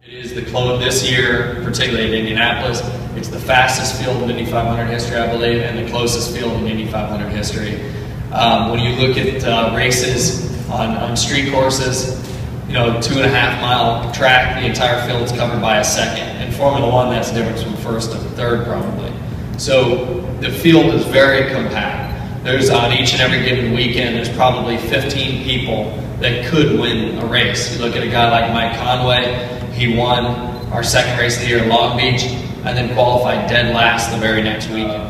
It is the close this year, particularly at Indianapolis. It's the fastest field in Indy 500 history, I believe, and the closest field in Indy 500 history. When you look at races on street courses, you know, 2.5 mile track, the entire field is covered by a second. In Formula One, that's the difference from first to third, probably. So the field is very compact. There's on each and every given weekend, there's probably 15 people that could win a race. You look at a guy like Mike Conway. He won our second race of the year in Long Beach and then qualified dead last the very next weekend.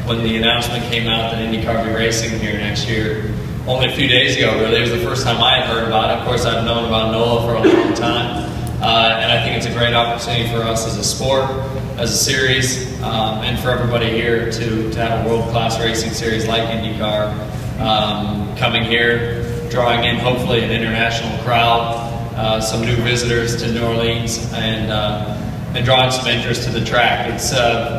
When the announcement came out that IndyCar will be racing here next year, only a few days ago, really, it was the first time I had heard about it. Of course, I've known about NOLA for a long time, and I think it's a great opportunity for us as a sport, as a series, and for everybody here to have a world-class racing series like IndyCar coming here, drawing in hopefully an international crowd. Some new visitors to New Orleans and drawing some interest to the track.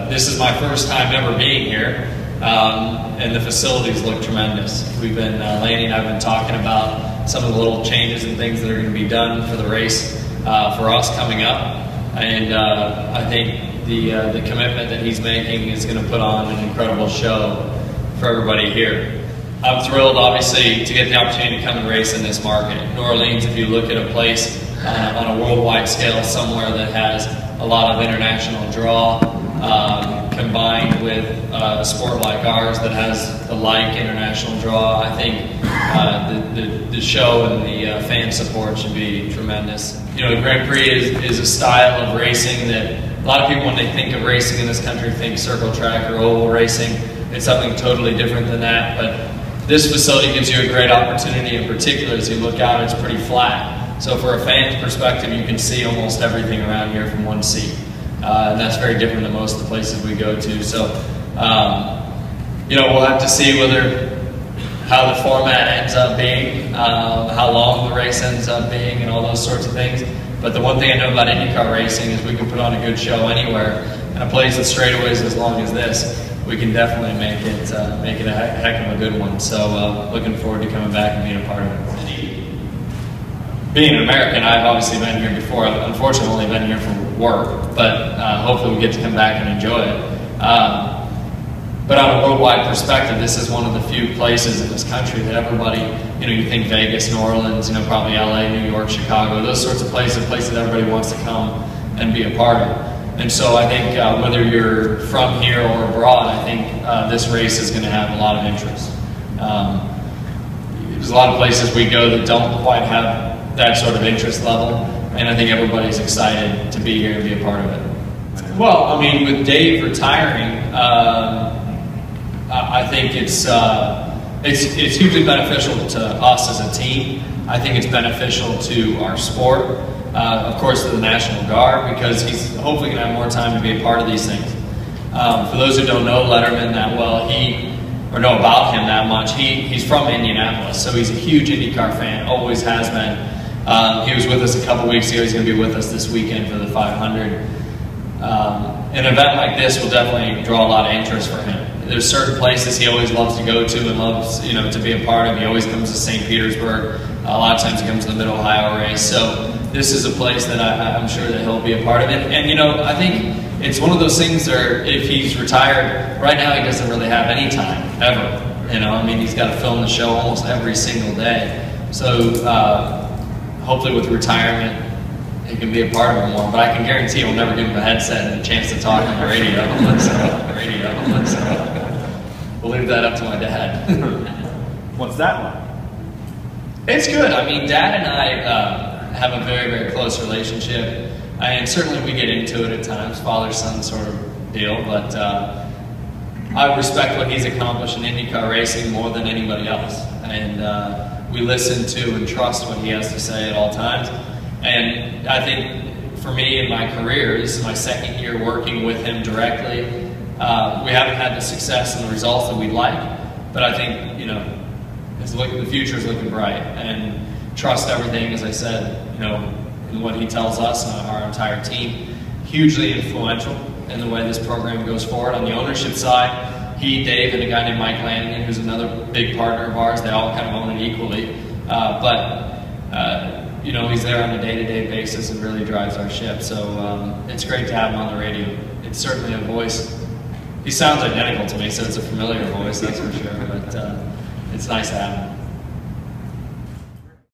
This is my first time ever being here, and the facilities look tremendous. We've been, Laney and I have been talking about some of the little changes and things that are going to be done for the race for us coming up, and I think the commitment that he's making is going to put on an incredible show for everybody here. I'm thrilled, obviously, to get the opportunity to come and race in this market. New Orleans, if you look at a place on a worldwide scale somewhere that has a lot of international draw, combined with a sport like ours that has the like international draw, I think the show and the fan support should be tremendous. You know, the Grand Prix is a style of racing that a lot of people, when they think of racing in this country, think circle track or oval racing. It's something totally different than that, but this facility gives you a great opportunity. In particular, as you look out, it's pretty flat. So for a fan's perspective, you can see almost everything around here from one seat. And that's very different than most of the places we go to. So, you know, we'll have to see how the format ends up being, how long the race ends up being, and all those sorts of things. But the one thing I know about IndyCar racing is we can put on a good show anywhere. And a place that's straightaways as long as this, we can definitely make it a heck of a good one. So looking forward to coming back and being a part of it. Being an American, I've obviously been here before. I've unfortunately only been here for work, but hopefully we get to come back and enjoy it. But on a worldwide perspective, this is one of the few places in this country that everybody, you know, you think Vegas, New Orleans, you know, probably LA, New York, Chicago, those sorts of places that everybody wants to come and be a part of. And so I think whether you're from here or abroad, I think this race is going to have a lot of interest. There's a lot of places we go that don't quite have that sort of interest level, and I think everybody's excited to be here and be a part of it. Well, I mean, with Dave retiring, I think it's hugely beneficial to us as a team. I think it's beneficial to our sport. Of course, to the National Guard, because he's hopefully going to have more time to be a part of these things. For those who don't know Letterman that well, or know about him that much, he's from Indianapolis, so he's a huge IndyCar fan, always has been. He was with us a couple weeks ago. He's going to be with us this weekend for the 500. An event like this will definitely draw a lot of interest for him. There's certain places he always loves to go to and loves, you know, to be a part of. He always comes to St. Petersburg. A lot of times he comes to the Mid-Ohio race. So this is a place that I'm sure that he'll be a part of it. And, you know, I think it's one of those things where if he's retired, right now he doesn't really have any time, ever. You know, I mean, he's got to film the show almost every single day. So hopefully with retirement, he can be a part of it more. But I can guarantee he'll never give him a headset and a chance to talk on the radio. We'll leave that up to my dad. What's that like? It's good. I mean, Dad and I have a very, very close relationship, and certainly we get into it at times, father-son sort of deal, but I respect what he's accomplished in IndyCar racing more than anybody else, and we listen to and trust what he has to say at all times. And I think for me in my career, this is my second year working with him directly. We haven't had the success and the results that we'd like, but I think, you know, the future is looking bright, and trust everything, as I said, you know, in what he tells us and our entire team. Hugely influential in the way this program goes forward. On the ownership side, he, Dave, and a guy named Mike Lanigan, who's another big partner of ours, they all kind of own it equally. you know, he's there on a day-to-day basis and really drives our ship. So it's great to have him on the radio. It's certainly a voice. He sounds identical to me, so it's a familiar voice, that's for sure. But it's nice to have him.